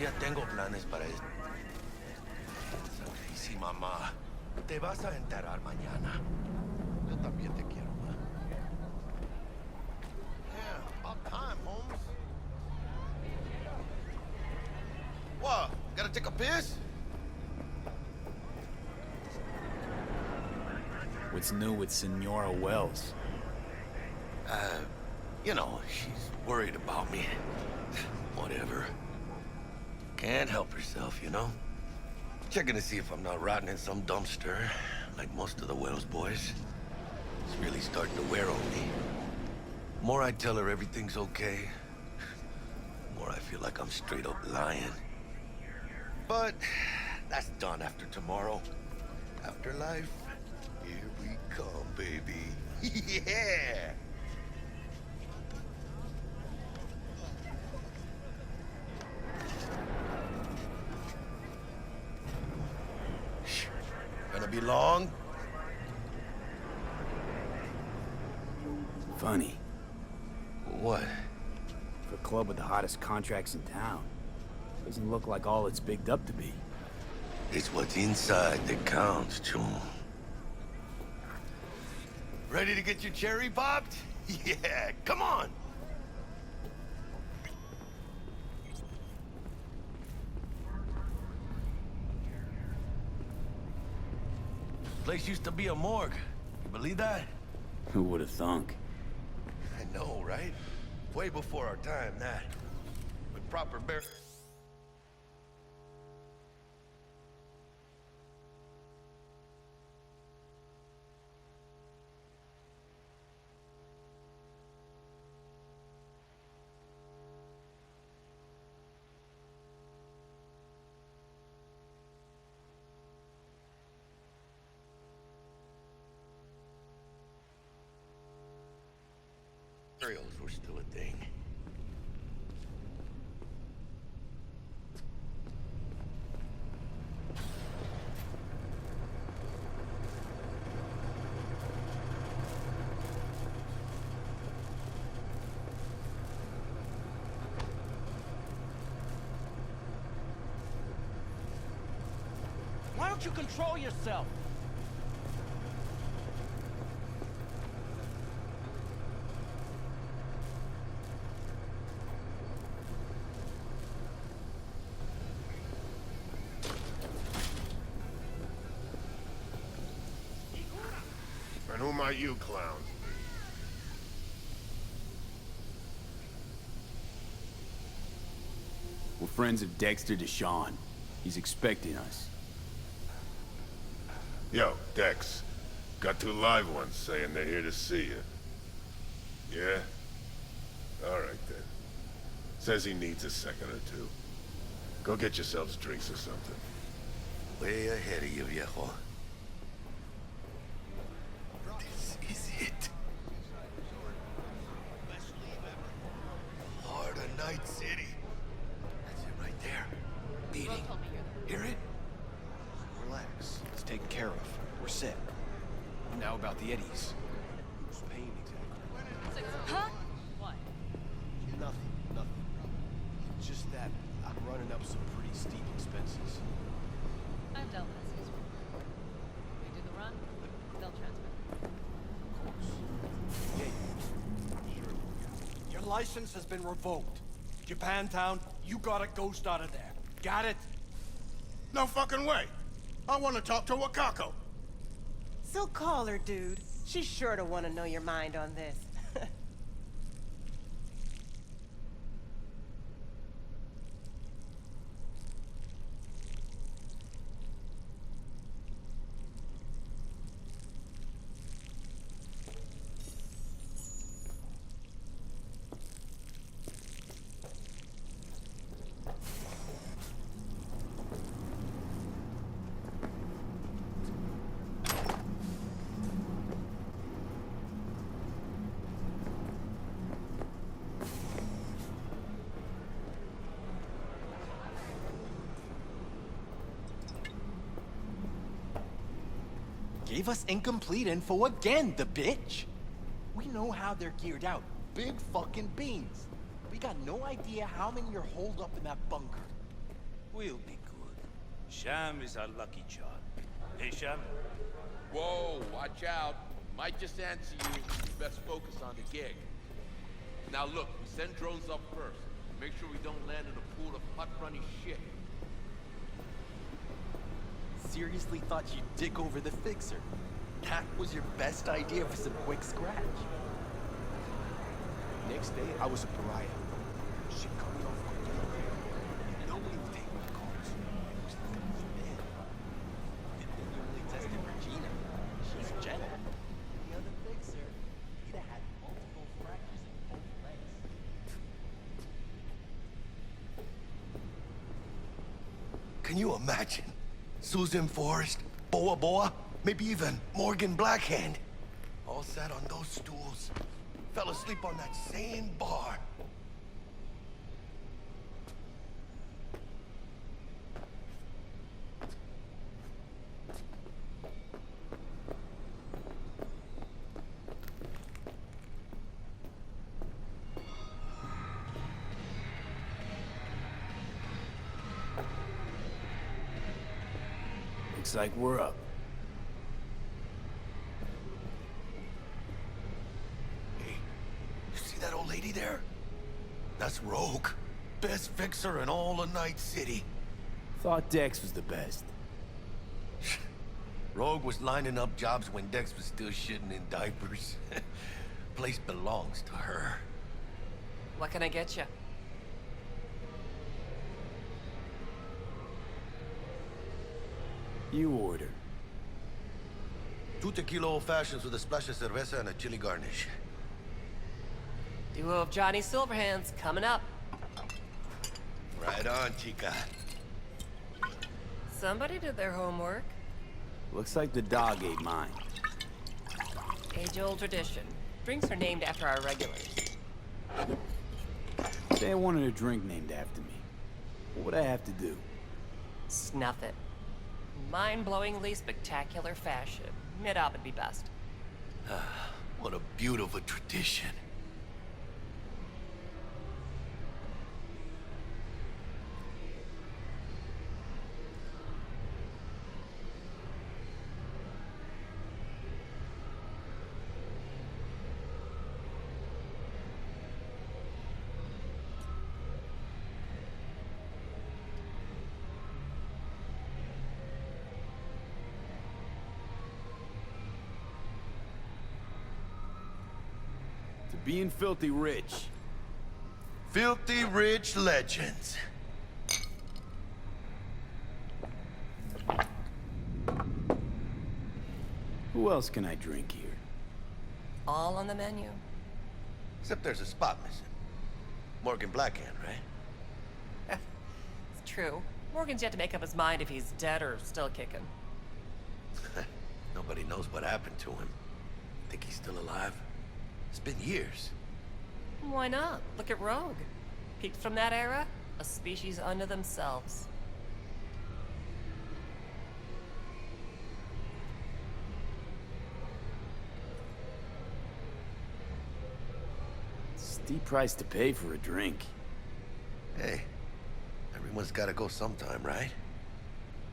Sí, ya tengo planes para esto. Santísima mamá. Te vas a enterar mañana. Yo también te quiero, ma. Yeah, about time, Holmes. What? Gotta take a piss? What's new with Senora Wells? You know, she's worried about me. Whatever. Can't help herself, you know? Checking to see if I'm not rotting in some dumpster, like most of the Wells boys. It's really starting to wear on me. The more I tell her everything's okay, the more I feel like I'm straight up lying. But that's done after tomorrow. Afterlife, here we come, baby. Yeah! Gonna be long? Funny. What? For a club with the hottest contracts in town. Doesn't look like all it's bigged up to be. It's what's inside that counts, Chum. Ready to get your cherry popped? Yeah, come on! Place used to be a morgue. You believe that? Who would have thunk? I know, right? Way before our time, that. With proper bear... Burials were still a thing. Why don't you control yourself? And who might you clowns be? We're friends of Dexter Deshawn. He's expecting us. Yo, Dex. Got two live ones saying they're here to see you. Yeah? Alright then. Says he needs a second or two. Go get yourselves drinks or something. Way ahead of you, viejo. This is it. Heart of Night City. That's it right there. Beating. Hear it? Relax. It's taken care of. We're set. Now about the Eddies. Who's paying exactly? Huh? What? Nothing. It's just that I'm running up some pretty steep expenses. I've dealt with this before. We do the run, they'll transfer. Of course. Yeah. Sure. Your license has been revoked. Japantown, you got a ghost out of there. Got it? No fucking way! I want to talk to Wakako! So call her, dude. She's sure to want to know your mind on this. Gave us incomplete info again, the bitch! We know how they're geared out. Big fucking beans. We got no idea how many are holed up in that bunker. We'll be good. Sham is our lucky charm. Hey, Sham? Whoa, watch out. Might just answer you. You best focus on the gig. Now look, we send drones up first. Make sure we don't land in a pool of hot runny shit. Seriously thought you'd dig over the fixer. That was your best idea for some quick scratch. Next day, I was a pariah. Shit coming off quickly. Nobody was taking my calls. It was like I was dead. And then you only tested Regina. She's gentle. The other fixer, he'd have had multiple fractures in both legs. Can you imagine? Susan Forrest, Boa Boa, maybe even Morgan Blackhand. All sat on those stools. Fell asleep on that same bar. Looks like we're up. Hey, you see that old lady there? That's Rogue. Best fixer in all of Night City. Thought Dex was the best. Rogue was lining up jobs when Dex was still shitting in diapers. Place belongs to her. What can I get you? You order. 2 tequila old fashions with a splash of cerveza and a chili garnish. Duo of Johnny Silverhands coming up. Right on, chica. Somebody did their homework. Looks like the dog ate mine. Age-old tradition. Drinks are named after our regulars. Say I wanted a drink named after me. What would I have to do? Snuff it. Mind-blowingly spectacular fashion. Mid-op would be best. What a beautiful tradition. To being filthy rich. Filthy rich legends. Who else can I drink here? All on the menu. Except there's a spot missing. Morgan Blackhand, right? It's true. Morgan's yet to make up his mind if he's dead or still kicking. Nobody knows what happened to him. Think he's still alive? It's been years. Why not? Look at Rogue. Peeps from that era, a species unto themselves. Steep price to pay for a drink. Hey, everyone's gotta go sometime, right?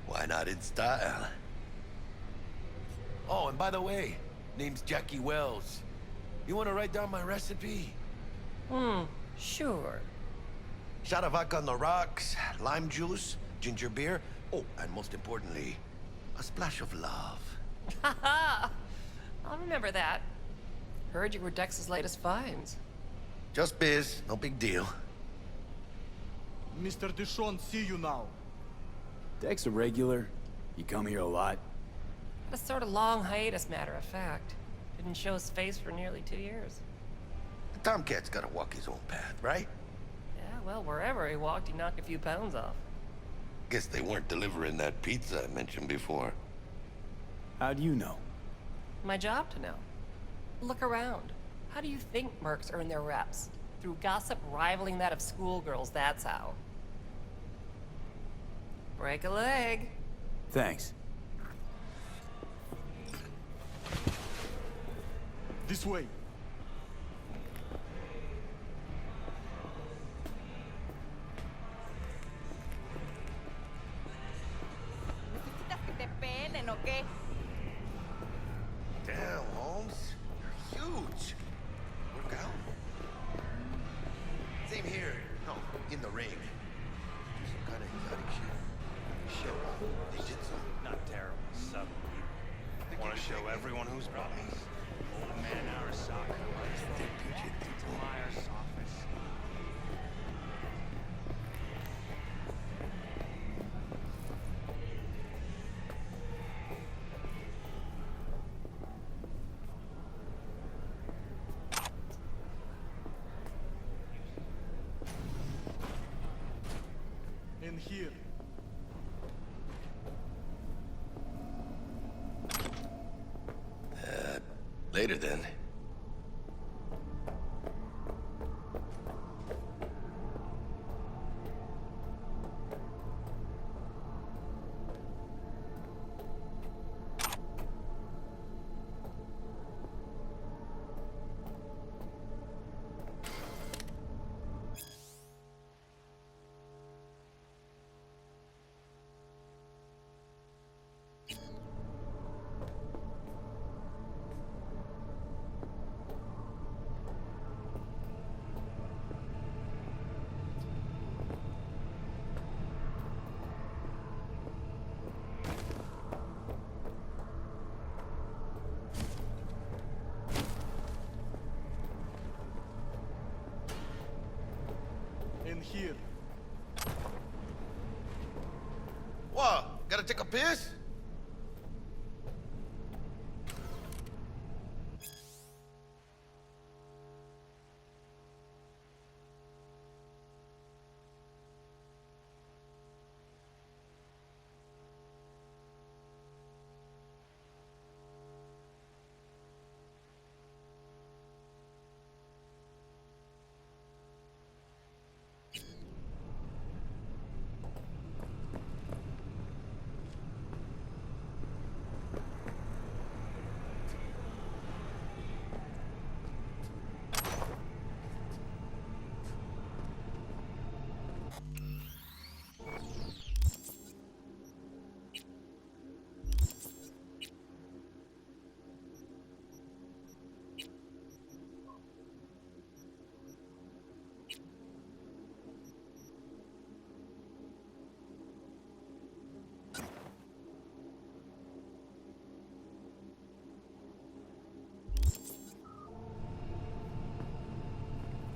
Why not in style? Oh, and by the way, name's Jackie Wells. You wanna write down my recipe? Sure. Shot of vodka on the rocks, lime juice, ginger beer. Oh, and most importantly, a splash of love. Haha! I'll remember that. Heard you were Dex's latest finds. Just biz, no big deal. Mr. Dishon, see you now. Dex a regular? You come here a lot? Had a sort of long hiatus, matter of fact. Didn't show his face for nearly 2 years. The Tomcat's gotta walk his own path, right? Yeah, well, wherever he walked, he knocked a few pounds off. Guess they weren't delivering that pizza I mentioned before. How do you know? My job to know. Look around. How do you think mercs earn their reps? Through gossip rivaling that of schoolgirls, that's how. Break a leg. Thanks. This way. show everyone who's boss. Old man Arasaka likes to Myers' office. In here. Later then. In here. What? Gotta take a piss?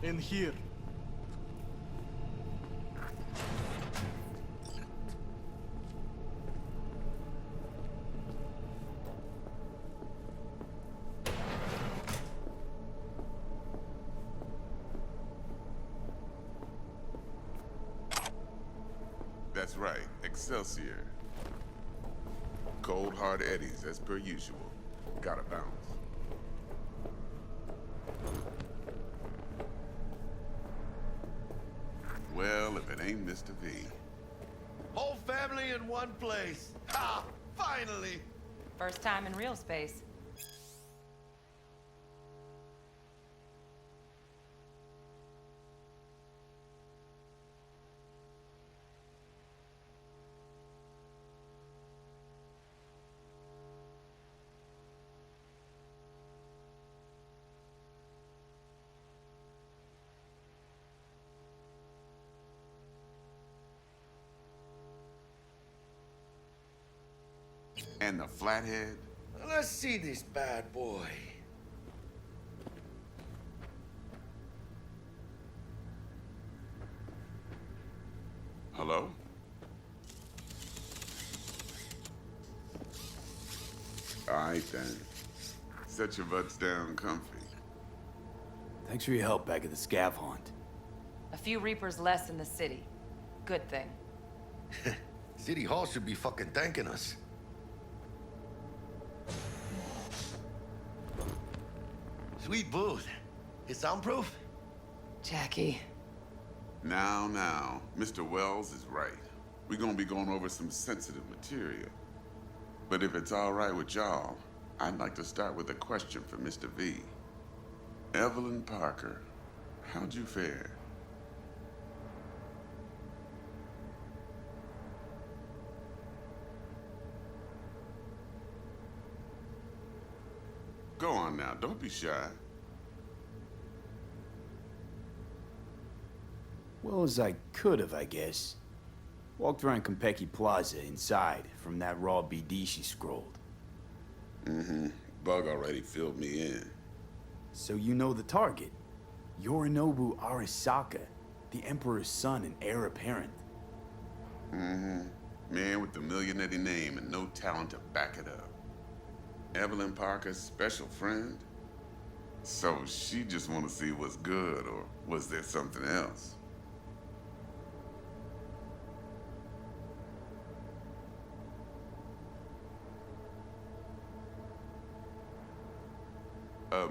In here. That's right, Excelsior. Cold hard eddies as per usual. Gotta bounce. Well, if it ain't Mr. V. Whole family in one place. Ha! Finally! First time in real space. And the flathead? Let's see this bad boy. Hello? All right then. Set your butts down comfy. Thanks for your help back at the scav haunt. A few Reapers less in the city. Good thing. City Hall should be fucking thanking us. Sweet booth. It's soundproof? Jackie. Now, Mr. Wells is right. We're gonna be going over some sensitive material. But if it's all right with y'all, I'd like to start with a question for Mr. V. Evelyn Parker, how'd you fare? Go on now, don't be shy. Well as I could have, I guess. Walked around Konpeki Plaza inside from that raw BD she scrolled. Bug already filled me in. So you know the target. Yorinobu Arasaka, the Emperor's son and heir apparent. Man with the millionaire name and no talent to back it up. Evelyn Parker's special friend? So she just want to see what's good, or was there something else?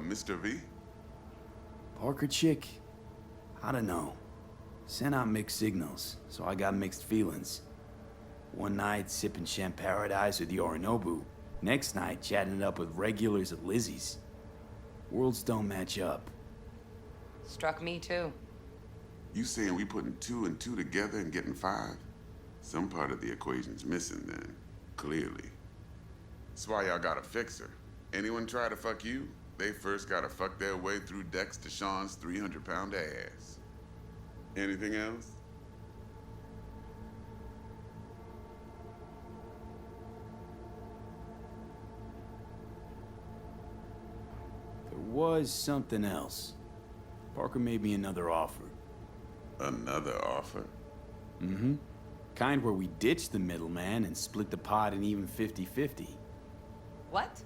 Mr. V? Parker chick? I don't know. Sent out mixed signals, so I got mixed feelings. One night sipping Champ Paradise with Yorinobu. Next night chatting it up with regulars at Lizzie's. Worlds don't match up. Struck me too. You saying we putting 2 and 2 together and getting 5? Some part of the equation's missing then, clearly. That's why y'all got a fixer. Anyone try to fuck you, they first gotta fuck their way through Dex to Sean's 300-pound ass. Anything else? There was something else. Parker made me another offer. Another offer? Mm-hmm. Kind where we ditch the middleman and split the pot in even 50-50. What?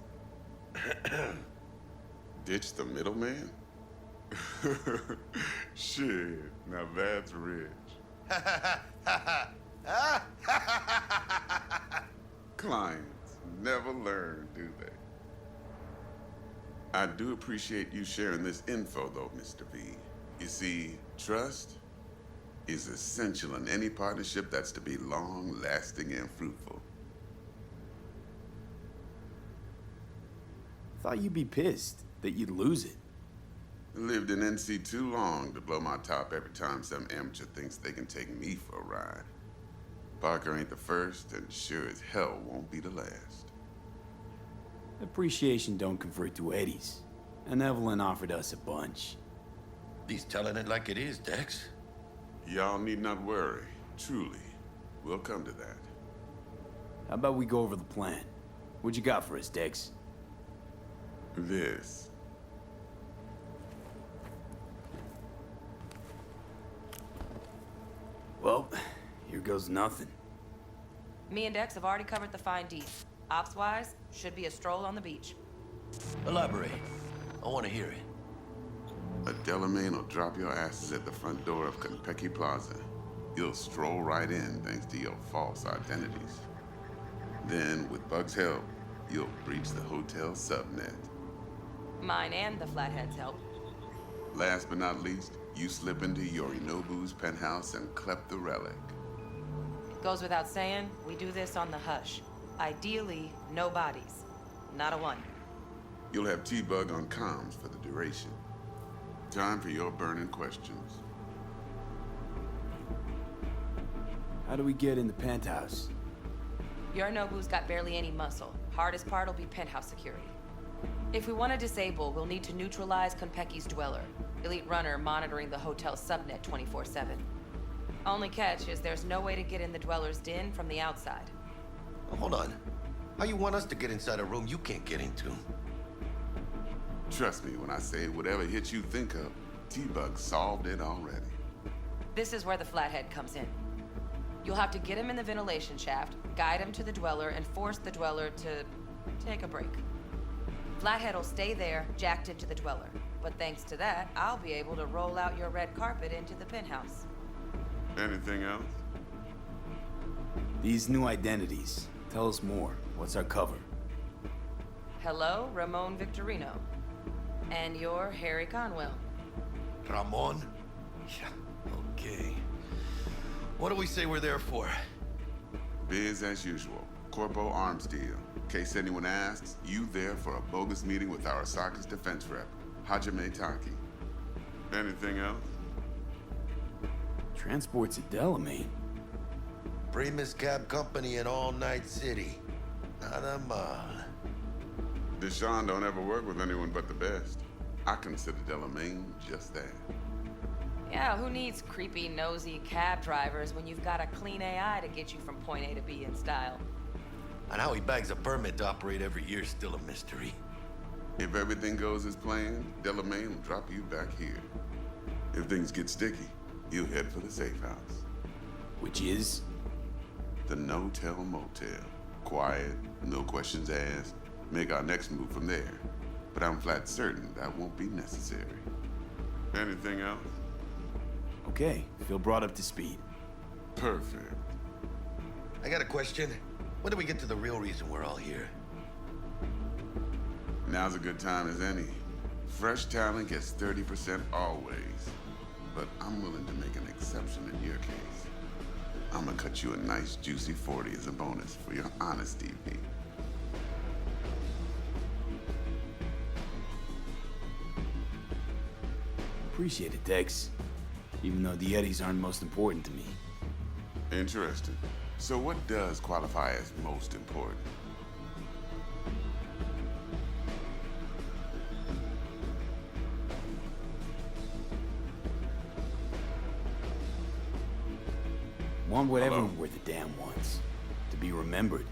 Ditch the middleman? Shit, now that's rich. Clients never learn, do they? I do appreciate you sharing this info, though, Mr. V. You see, trust is essential in any partnership that's to be long-lasting and fruitful. Thought you'd be pissed that you'd lose it. Lived in NC too long to blow my top every time some amateur thinks they can take me for a ride. Parker ain't the first, and sure as hell won't be the last. Appreciation don't convert to eddies, and Evelyn offered us a bunch. He's telling it like it is, Dex. Y'all need not worry. Truly, we'll come to that. How about we go over the plan? What you got for us, Dex? This. Well, here goes nothing. Me and Dex have already covered the fine deeds. Ops-wise, should be a stroll on the beach. Elaborate. I want to hear it. A Delamain will drop your asses at the front door of Konpeki Plaza. You'll stroll right in thanks to your false identities. Then, with Bug's help, you'll breach the hotel subnet. Mine and the Flathead's help. Last but not least, you slip into Yorinobu's penthouse and clep the relic. Goes without saying, we do this on the hush. Ideally, no bodies. Not a one. You'll have T-Bug on comms for the duration. Time for your burning questions. How do we get in the penthouse? Yorinobu's got barely any muscle. Hardest part will be penthouse security. If we want to disable, we'll need to neutralize Konpeki's dweller. Elite runner monitoring the hotel subnet 24/7. Only catch is there's no way to get in the dweller's den from the outside. Oh, hold on. How you want us to get inside a room you can't get into? Trust me when I say whatever hit you think of, T-Bug solved it already. This is where the Flathead comes in. You'll have to get him in the ventilation shaft, guide him to the dweller, and force the dweller to take a break. Flathead will stay there, jacked into the dweller. But thanks to that, I'll be able to roll out your red carpet into the penthouse. Anything else? These new identities. Tell us more. What's our cover? Hello, Ramon Victorino. And you're Harry Conwell. Ramon? Yeah, okay. What do we say we're there for? Biz as usual. Corpo arms deal. In case anyone asks, you there for a bogus meeting with Arasaka's defense rep, Hajime Taki. Anything else? Transport's a Delamain. Primus Cab Company in All Night City. Nada mal. Deshaun don't ever work with anyone but the best. I consider Delamain just that. Yeah, who needs creepy, nosy cab drivers when you've got a clean AI to get you from point A to B in style? And how he bags a permit to operate every year is still a mystery. If everything goes as planned, Delamain will drop you back here. If things get sticky, he'll head for the safe house. Which is? The no-tell motel. Quiet, no questions asked. Make our next move from there. But I'm flat certain that won't be necessary. Anything else? Okay, feel brought up to speed. Perfect. I got a question. When do we get to the real reason we're all here? Now's a good time as any. Fresh talent gets 30% always. But I'm willing to make an exception in your case. I'm gonna cut you a nice juicy 40 as a bonus for your honesty, P. Appreciate it, Dex. Even though the Eddies aren't most important to me. Interesting. So what does qualify as most important? Want what Hello? everyone worth a damn wants. To be remembered.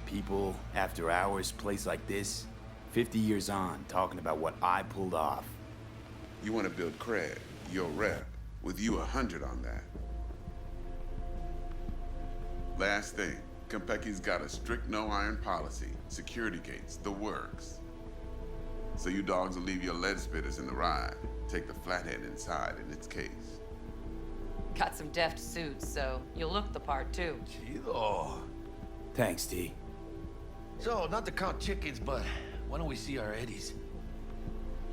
People, after hours, place like this, 50 years on, talking about what I pulled off. You want to build cred, your rep, with you 100 on that. Last thing, Konpeki's got a strict no-iron policy, security gates, the works. So you dogs will leave your lead spitters in the ride, take the flathead inside in its case. Got some deft suits, so you'll look the part too. Chido. Thanks, T. So, not to count chickens, but why don't we see our Eddies?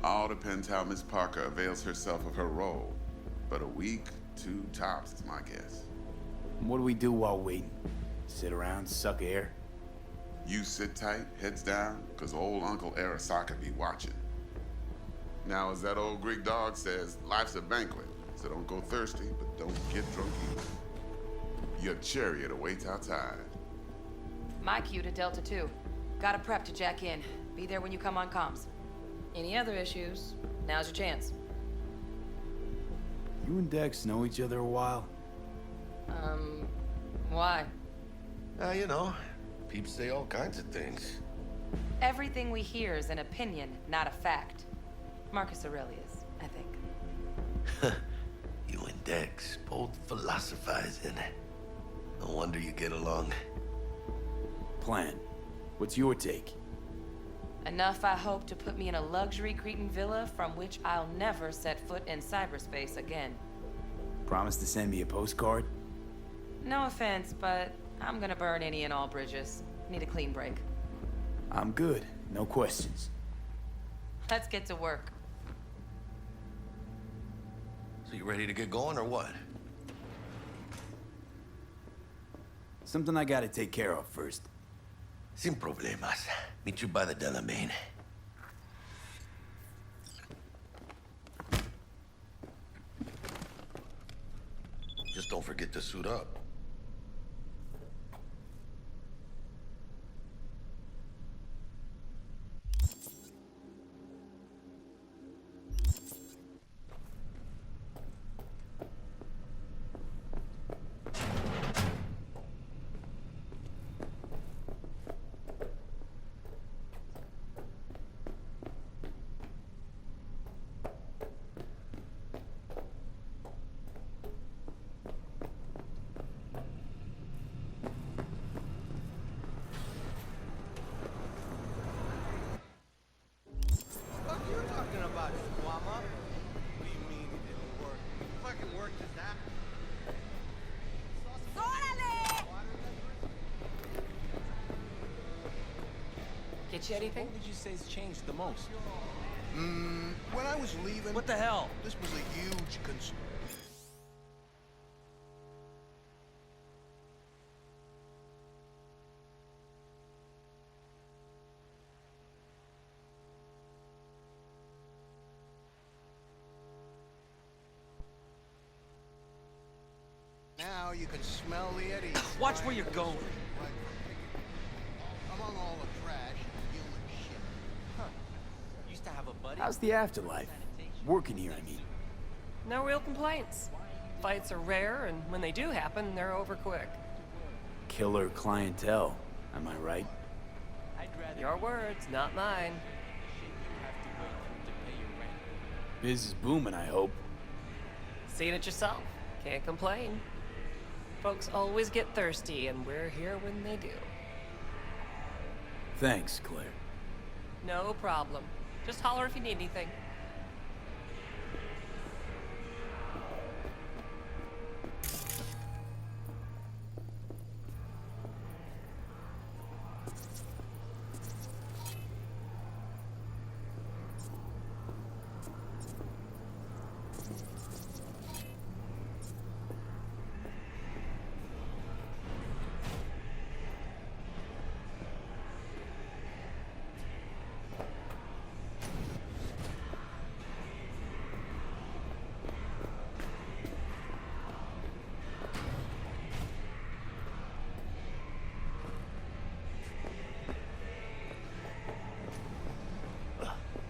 All depends how Miss Parker avails herself of her role. But a week, 2 tops is my guess. What do we do while waiting? Sit around, suck air? You sit tight, heads down, cause old Uncle Arasaka be watching. Now, as that old Greek dog says, life's a banquet, so don't go thirsty, but don't get drunk either. Your chariot awaits outside. My cue to Delta 2. Gotta prep to jack in. Be there when you come on comms. Any other issues, now's your chance. You and Dex know each other a while? Why? You know, peeps say all kinds of things. Everything we hear is an opinion, not a fact. Marcus Aurelius, I think. You and Dex, both philosophizing. No wonder you get along. Plan. What's your take? Enough, I hope, to put me in a luxury Cretan villa from which I'll never set foot in cyberspace again. Promise to send me a postcard? No offense, but I'm gonna burn any and all bridges. Need a clean break. I'm good. No questions. Let's get to work. So you ready to get going or what? Something I gotta take care of first. Sin problemas. Meet you by the Delamain. Just don't forget to suit up. What are you talking about, Squama? What do you mean it didn't work? Fucking work just happened. Get you anything? What would you say's changed the most? When I was leaving... What the hell? This was a huge concern. Now you can smell the eddies. Watch where you're going. Among all the trash and human shit. Used to have a buddy. How's the afterlife? Working here, I mean. No real complaints. Fights are rare, and when they do happen, they're over quick. Killer clientele. Am I right? I'd rather Your words, not mine. shit you have to go through to pay your rent. Biz is booming, I hope. Seen it yourself. Can't complain. Folks always get thirsty, and we're here when they do. Thanks, Claire. No problem. Just holler if you need anything.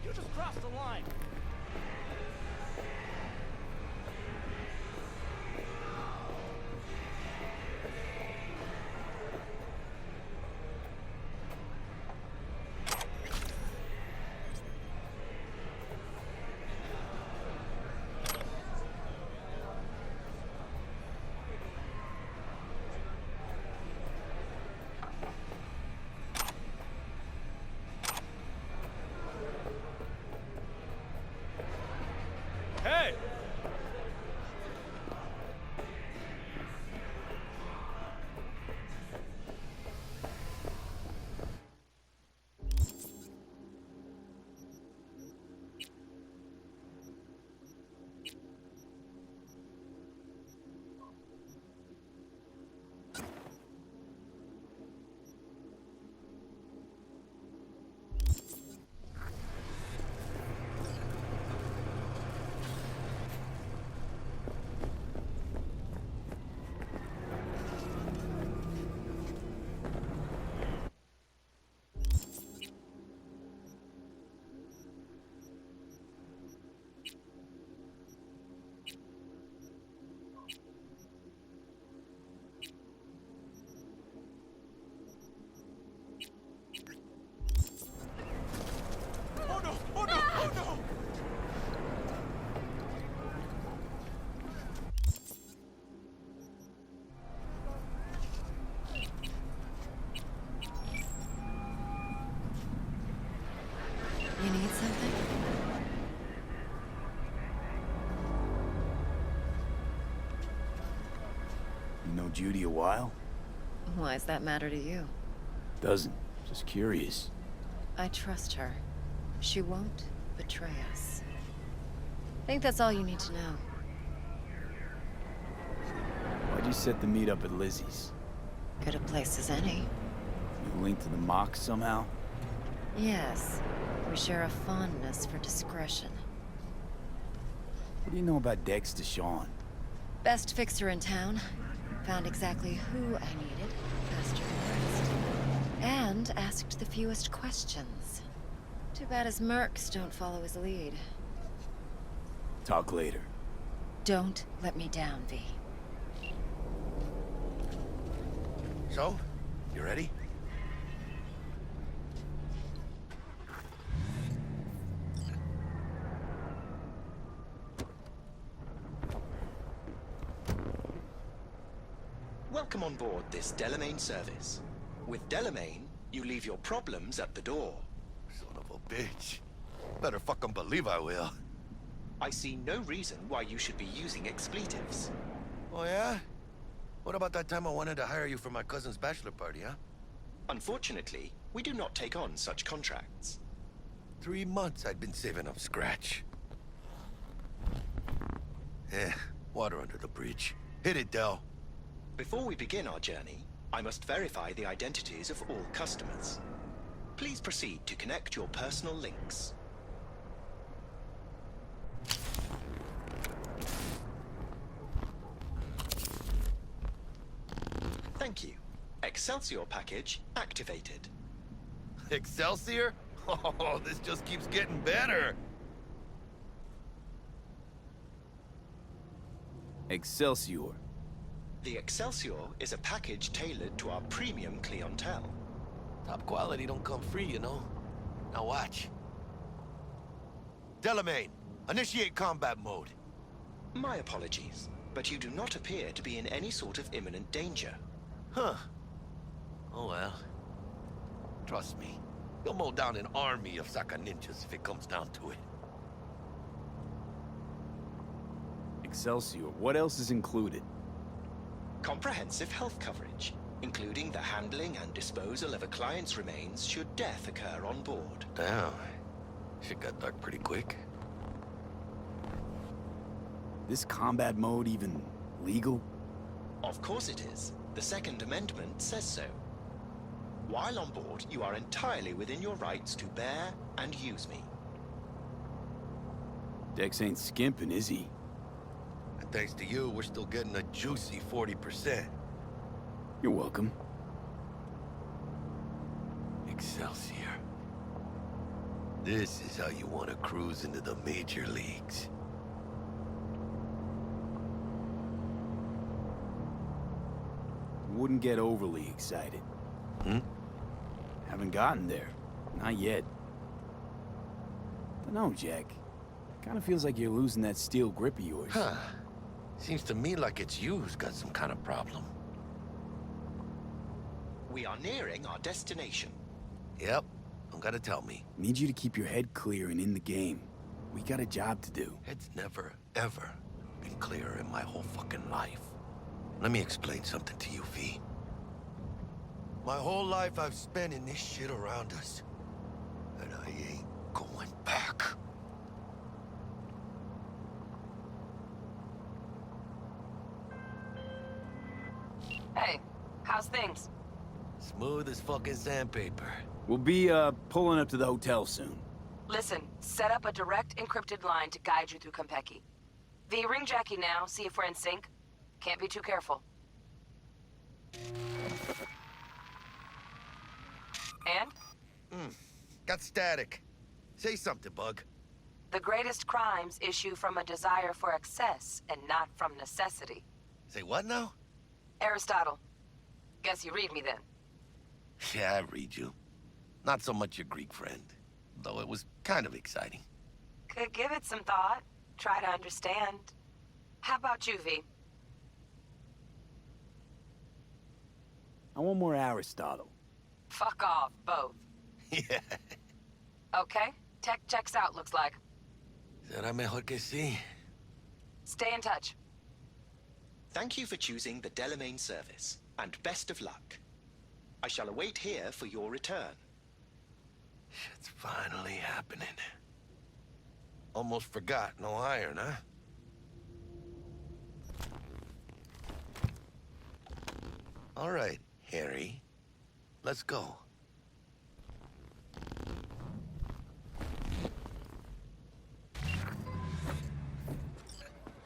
You just crossed the line. Hey! Oh no! Oh no! Oh no! You need something? You know Judy a while? Why does that matter to you? Doesn't. Just curious. I trust her. She won't betray us. I think that's all you need to know. Why'd you set the meet up at Lizzie's? Good a place as any. You linked to the Mox somehow? Yes. We share a fondness for discretion. What do you know about Dex DeShawn? Best fixer in town. Found exactly who I needed, faster than the rest. And asked the fewest questions. Too bad his mercs don't follow his lead. Talk later. Don't let me down, V. So, you ready? Welcome on board this Delamain service. With Delamain, you leave your problems at the door. Son of a bitch. Better fucking believe I will. I see no reason why you should be using expletives. Oh, yeah? What about that time I wanted to hire you for my cousin's bachelor party, huh? Unfortunately, we do not take on such contracts. 3 months I'd been saving up scratch. Water under the bridge. Hit it, Del. Before we begin our journey, I must verify the identities of all customers. Please proceed to connect your personal links. Thank you. Excelsior package activated. Excelsior? Oh, this just keeps getting better. Excelsior. The Excelsior is a package tailored to our premium clientele. Top quality don't come free, you know. Now watch. Delamain, initiate combat mode. My apologies, but you do not appear to be in any sort of imminent danger. Huh. Oh well. Trust me. You'll mow down an army of Saka ninjas if it comes down to it. Excelsior, what else is included? Comprehensive health coverage, including the handling and disposal of a client's remains should death occur on board. Damn. Shit got dark pretty quick. This combat mode even legal? Of course it is. The Second Amendment says so. While on board, you are entirely within your rights to bear and use me. Dex ain't skimping, is he? And thanks to you, we're still getting a juicy 40%. You're welcome. Excelsior. This is how you want to cruise into the major leagues. Wouldn't get overly excited. Hmm? Haven't gotten there. Not yet. Dunno, Jack. Kinda feels like you're losing that steel grip of yours. Huh. Seems to me like it's you who's got some kind of problem. We are nearing our destination. Yep. Don't gotta tell me. Need you to keep your head clear and in the game. We got a job to do. It's never, ever been clearer in my whole fucking life. Let me explain something to you, V. My whole life I've spent in this shit around us. And I ain't going back. Hey, how's things? Smooth as fucking sandpaper. We'll be, pulling up to the hotel soon. Listen, set up a direct encrypted line to guide you through Konpeki. V, ring Jackie now, see if we're in sync. Can't be too careful. And? Got static. Say something, Bug. The greatest crimes issue from a desire for excess and not from necessity. Say what now? Aristotle. Guess you read me then. Yeah, I read you. Not so much your Greek friend. Though it was kind of exciting. Could give it some thought. Try to understand. How about you, V? I want more Aristotle. Fuck off, both. Yeah. Okay, tech checks out, looks like. Será mejor que sí. Stay in touch. Thank you for choosing the Delamain service, and best of luck. I shall await here for your return. Shit's finally happening. Almost forgot, no iron, huh? All right, Harry. Let's go.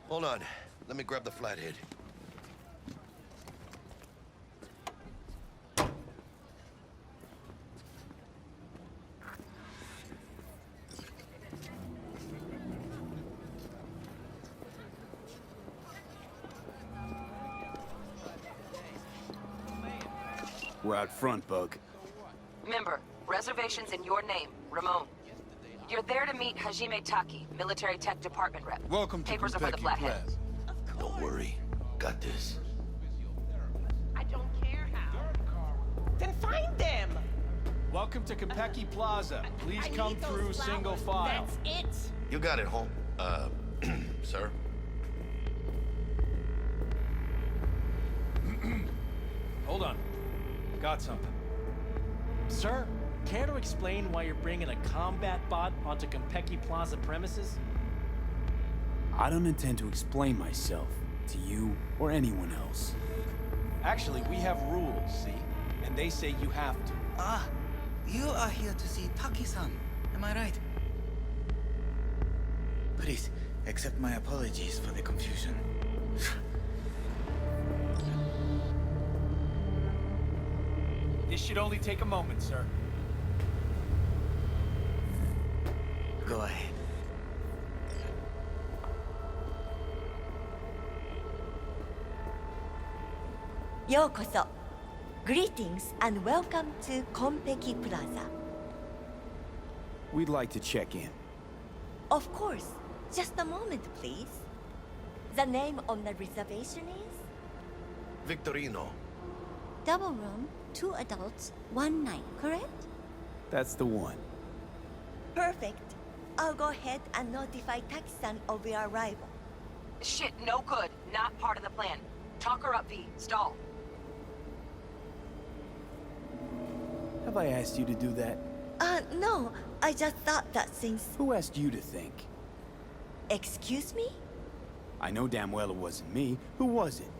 Hold on. Let me grab the flathead. We're out front, Bug. Remember, reservations in your name, Ramon. You're there to meet Hajime Taki, military tech department rep. Welcome to Papers are for the Konpeki, flathead. class. Don't worry. Got this. I don't care how. Then find them! Welcome to Konpeki Plaza. Please I come need those through flowers. single file. That's it! You got it, home. Sir? Hold on. Got something. Sir, care to explain why you're bringing a combat bot onto Konpeki Plaza premises? I don't intend to explain myself to you or anyone else. Actually, we have rules, see? And they say you have to. Ah, you are here to see Taki-san, am I right? Please, accept my apologies for the confusion. This should only take a moment, sir. Go ahead. Greetings and welcome to Konpeki Plaza. We'd like to check in. Of course. Just a moment, please. The name on the reservation is? Victorino. Double room, 2 adults, 1 night, correct? That's the one. Perfect. I'll go ahead and notify Taki-san of your arrival. Shit, no good. Not part of the plan. Talk her up, V. Stall. Have I asked you to do that? No. I just thought that since... Who asked you to think? Excuse me? I know damn well it wasn't me. Who was it?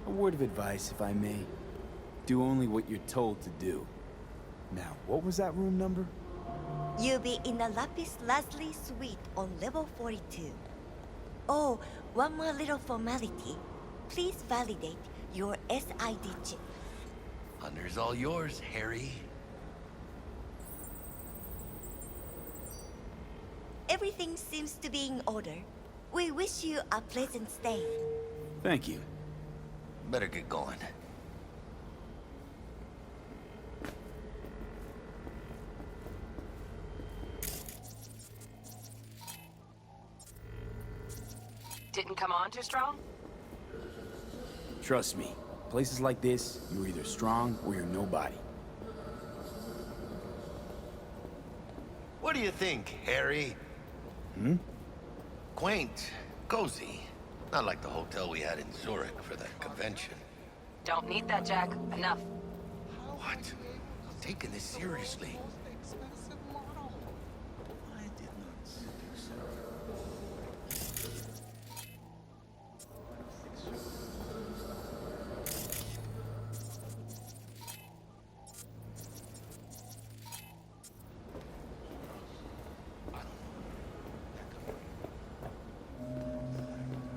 A word of advice, if I may. Do only what you're told to do. Now, what was that room number? You'll be in the Lapis Lazuli suite on level 42. Oh, one more little formality. Please validate your SID chip. Honor's all yours, Harry. Everything seems to be in order. We wish you a pleasant stay. Thank you. Better get going. Didn't come on too strong? Trust me, places like this, you're either strong or you're nobody. What do you think, Harry? Hmm? Quaint, cozy. Not like the hotel we had in Zurich for that convention. Don't need that, Jack. Enough. What? I'm taking this seriously.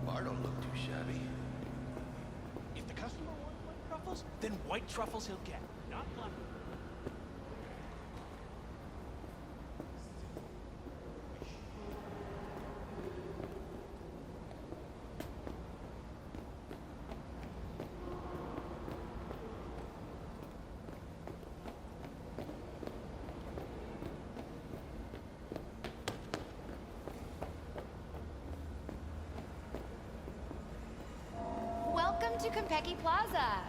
Bar don't look too shabby. If the customer wants white truffles, then white truffles he'll get, not black. Welcome to Konpeki Plaza.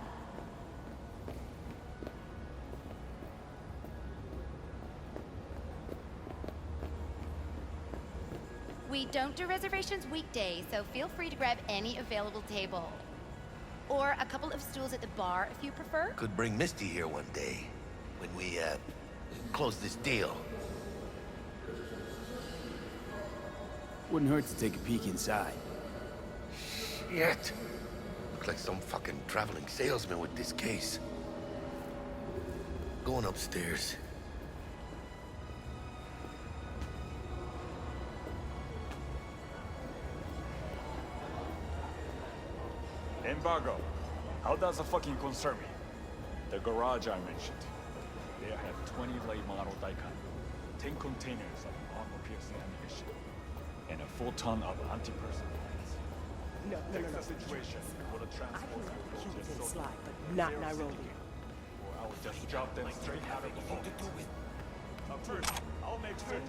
We don't do reservations weekdays, so feel free to grab any available table. Or a couple of stools at the bar if you prefer. Could bring Misty here one day when we, close this deal. Wouldn't hurt to take a peek inside. Shit. Looks like some fucking traveling salesman with this case. Going upstairs. Embargo. How does it fucking concern me? The garage I mentioned. They have 20 late model Daikan, 10 containers of armor-piercing ammunition, and a full ton of anti-personnel bullets. No. The situation for the transport Cute just and so sly, but not Nairobi. or I would just drop them straight out of the boat. First, I'll make certain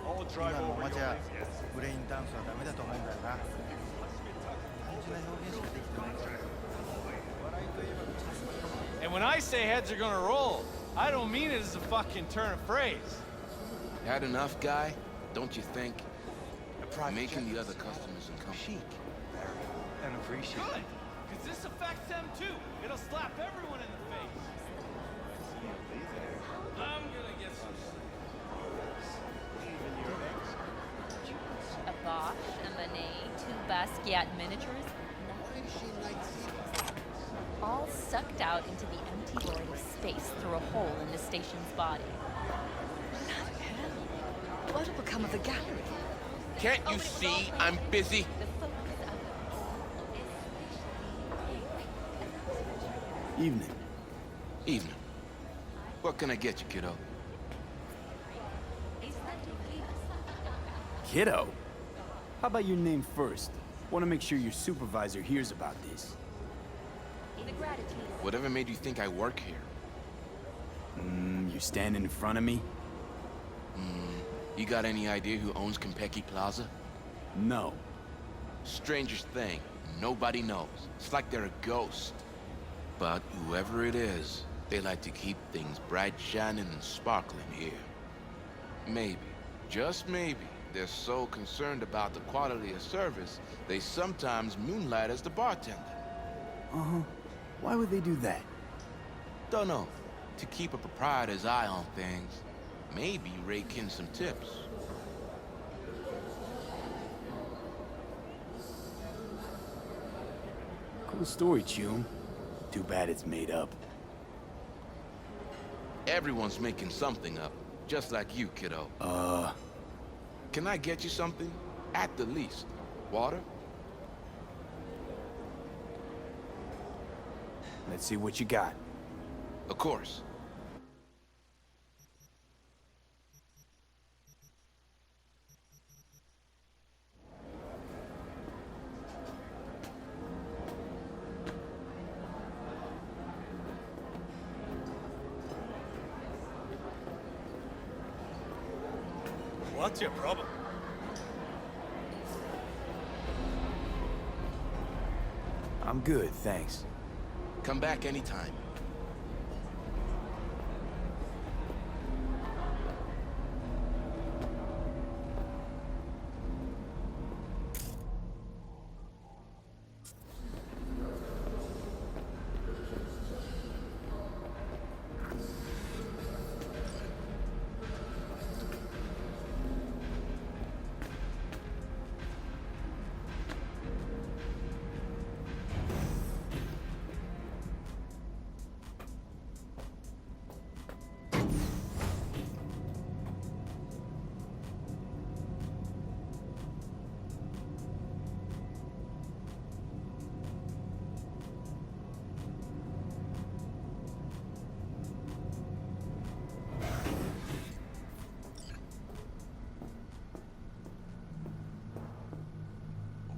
I'll drive over your lazy ass. ブレインダンスはダメだと思うんだよな。大事な表現しかできてないから。 And when I say heads are gonna roll, I don't mean it as a fucking turn of phrase. Had enough, guy? Don't you think? Making the other customers uncomfortable. And appreciate Good, because this affects them too. It'll slap everyone in the face. I'm gonna get some. A Bosch, a Manet, 2 Basquiat miniatures. All sucked out into the empty void of space through a hole in the station's body. What'll become of the gallery? Can't you see I'm busy? Evening. Evening. What can I get you, kiddo? Kiddo? How about your name first? Want to make sure your supervisor hears about this. the gratitude. Whatever made you think I work here? You're standing in front of me? You got any idea who owns Konpeki Plaza? No. Strangest thing, nobody knows. It's like they're a ghost. But whoever it is, they like to keep things bright, shining, and sparkling here. Maybe, just maybe, they're so concerned about the quality of service, they sometimes moonlight as the bartender. Uh-huh. Why would they do that? Don't know. To keep a proprietor's eye on things. Maybe rake in some tips. Cool story, Chum. Too bad it's made up. Everyone's making something up. Just like you, kiddo. Can I get you something? At the least. Water? Let's see what you got. Of course. What's your problem? I'm good, thanks. Come back anytime.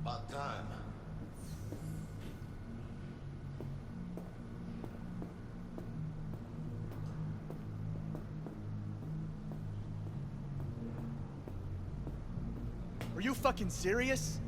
About time. Are you fucking serious?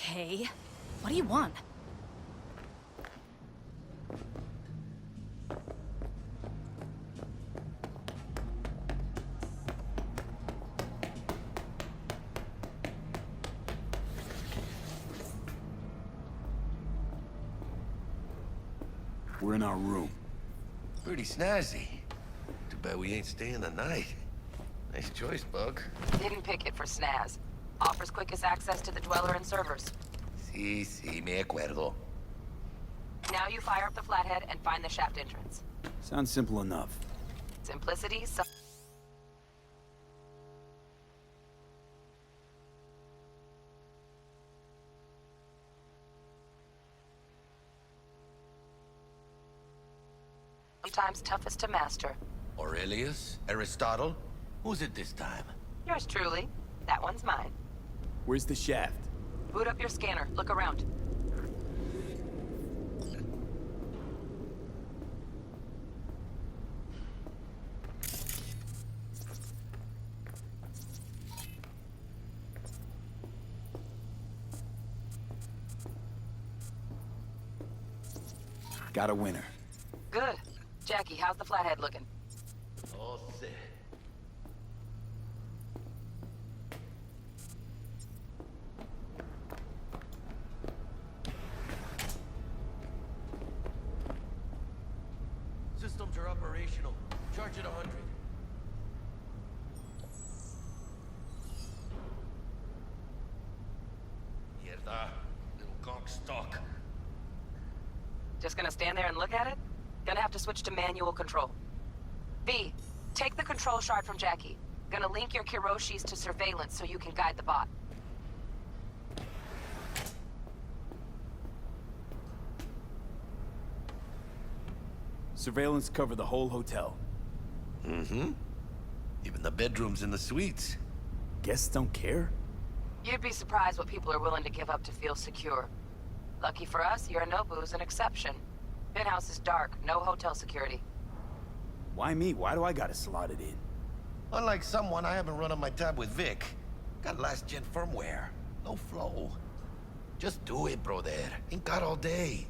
Okay. What do you want? We're in our room. Pretty snazzy. Too bad we ain't staying the night. Nice choice, Bug. Didn't pick it for snaz. Offers quickest access to the dweller and servers. Sí, me acuerdo. Now you fire up the flathead and find the shaft entrance. Sounds simple enough. Simplicity, sometimes toughest to master. Aurelius? Aristotle? Who's it this time? Yours truly. That one's mine. Where's the shaft? Boot up your scanner. Look around. Got a winner. Good. Jackie, how's the flathead looking? All set. Systems are operational. Charge it 100. Mierda. Little conk stock. Just gonna stand there and look at it? Gonna have to switch to manual control. V, take the control shard from Jackie. Gonna link your Kiroshis to surveillance so you can guide the bot. Surveillance cover the whole hotel. Mm-hmm. Even the bedrooms and the suites. Guests don't care? You'd be surprised what people are willing to give up to feel secure. Lucky for us, Yorinobu's an exception. Penthouse is dark, no hotel security. Why me? Why do I gotta slot it in? Unlike someone, I haven't run on my tab with Vic. Got last-gen firmware. No flow. Just do it, brother. Ain't got all day.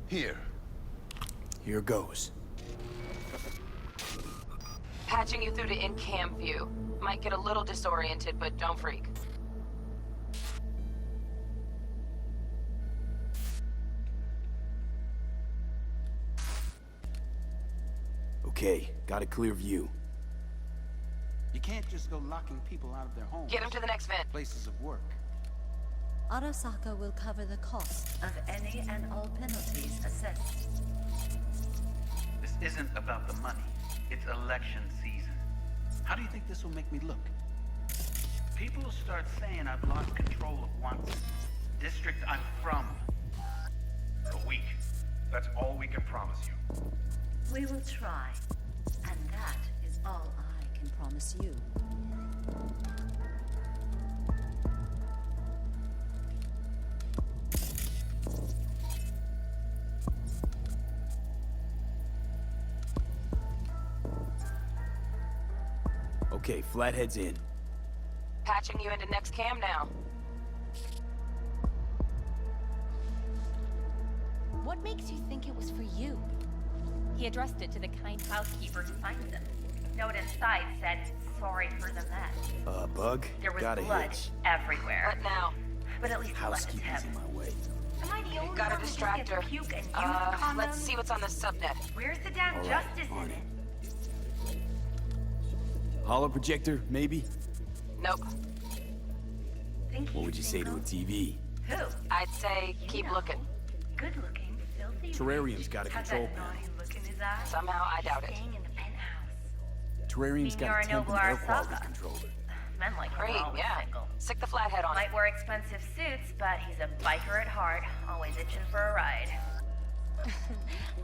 Here. Here goes. Patching you through to in-cam view. Might get a little disoriented, but don't freak. Okay, got a clear view. You can't just go locking people out of their homes. Get them to the next vent. Places of work. Arasaka will cover the cost of any and all penalties assessed. This isn't about the money. It's election season. How do you think this will make me look? People will start saying I've lost control of one district I'm from. A week. That's all we can promise you. We will try, and that is all I can promise you. Okay, Flathead's in. Patching you into next cam now. What makes you think it was for you? He addressed it to the kind housekeeper who finds them. Note inside said, "Sorry for the mess." Bug? There was Got a blood hitch. everywhere. What now? But at least blood is Housekeeping's heavy. in my way. Am I the only Got a one who just gets distractor. puke and use Let's condoms? see what's on the subnet. Where's the damn All right, justice on in it. it? Holo projector, maybe? Nope. Think What he's would you say to a single? TV? Who? I'd say keep looking. Good looking, filthy. Terrarium's got a Has control that panel. naughty look in his eye? Somehow I doubt it. Staying in the penthouse. Terrarium's got a temp and Yorinobu air quality Arasaka. controller. Men like him Great, are always yeah. single. Stick the flathead on it. Might wear expensive suits, but he's a biker at heart, always itching for a ride.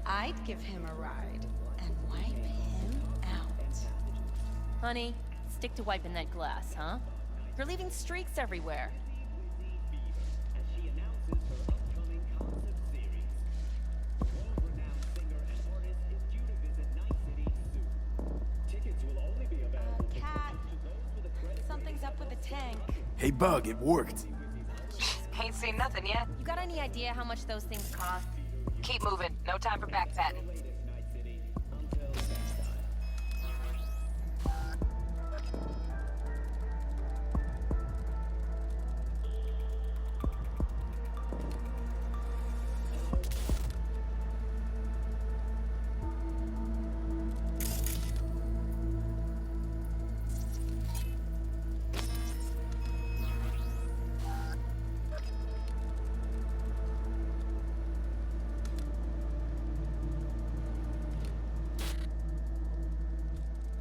I'd give him a ride and wipe him out. Honey, stick to wiping that glass, huh? You're leaving streaks everywhere. Cat, something's up with the tank. Hey, Bug, it worked. Ain't seen nothing yet. You got any idea how much those things cost? Keep moving. No time for backpatting.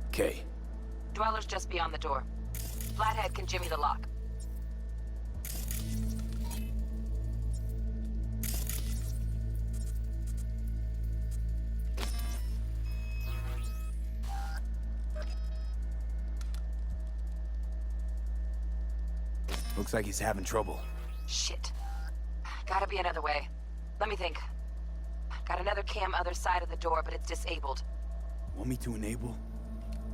Okay. Dweller's just beyond the door. Flathead can jimmy the lock. Looks like he's having trouble. Shit. Gotta be another way. Let me think. Got another cam other side of the door, but it's disabled. Want me to enable?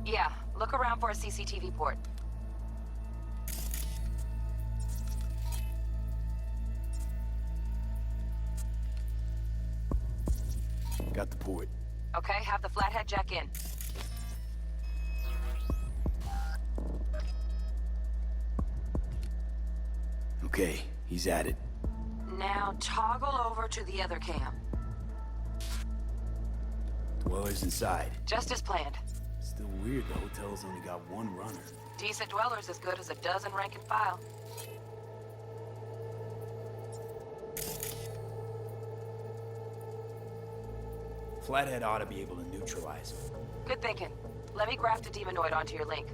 Yeah, look around for a CCTV port. Got the port. Okay, have the flathead jack in. Okay, he's at it. Now toggle over to the other cam. Dweller's inside. Just as planned. Still weird the hotel's only got one runner. Decent dweller's as good as a dozen rank and file. Flathead ought to be able to neutralize him. Good thinking. Let me graft a demonoid onto your link.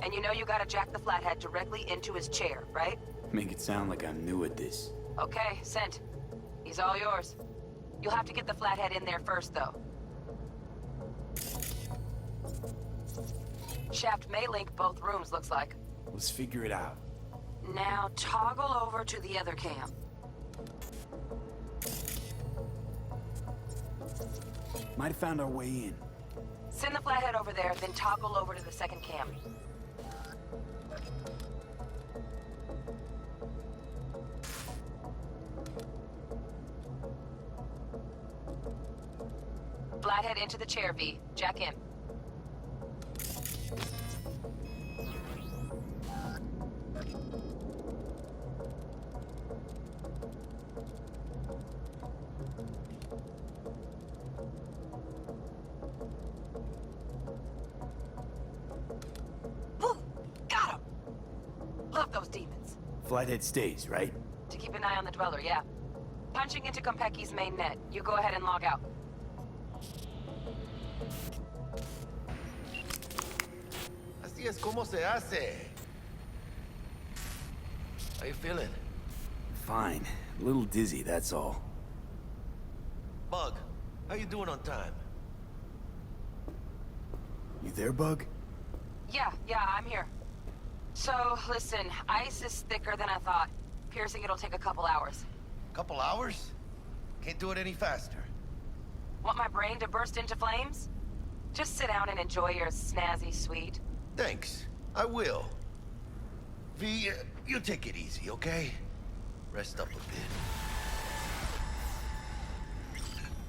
And you know you gotta jack the flathead directly into his chair, right? Make it sound like I'm new at this. Okay, sent. He's all yours. You'll have to get the flathead in there first, though. Shaft may link both rooms, looks like. Let's figure it out. Now toggle over to the other cam. Might have found our way in. Send the flathead over there, then toggle over to the second cam. Flathead into the chair, V. Jack in. Woo! Got him! Love those demons. Flathead stays, right? To keep an eye on the Dweller, yeah. Punching into Konpeki's main net. You go ahead and log out. Así es como se hace. How you feeling? Fine. A little dizzy, that's all. Bug, how you doing on time? You there, Bug? Yeah, I'm here. So, listen, ice is thicker than I thought. Piercing it'll take a couple hours. Couple hours? Can't do it any faster. Want my brain to burst into flames? Just sit down and enjoy your snazzy sweet. Thanks. I will. V, you take it easy, okay? Rest up a bit.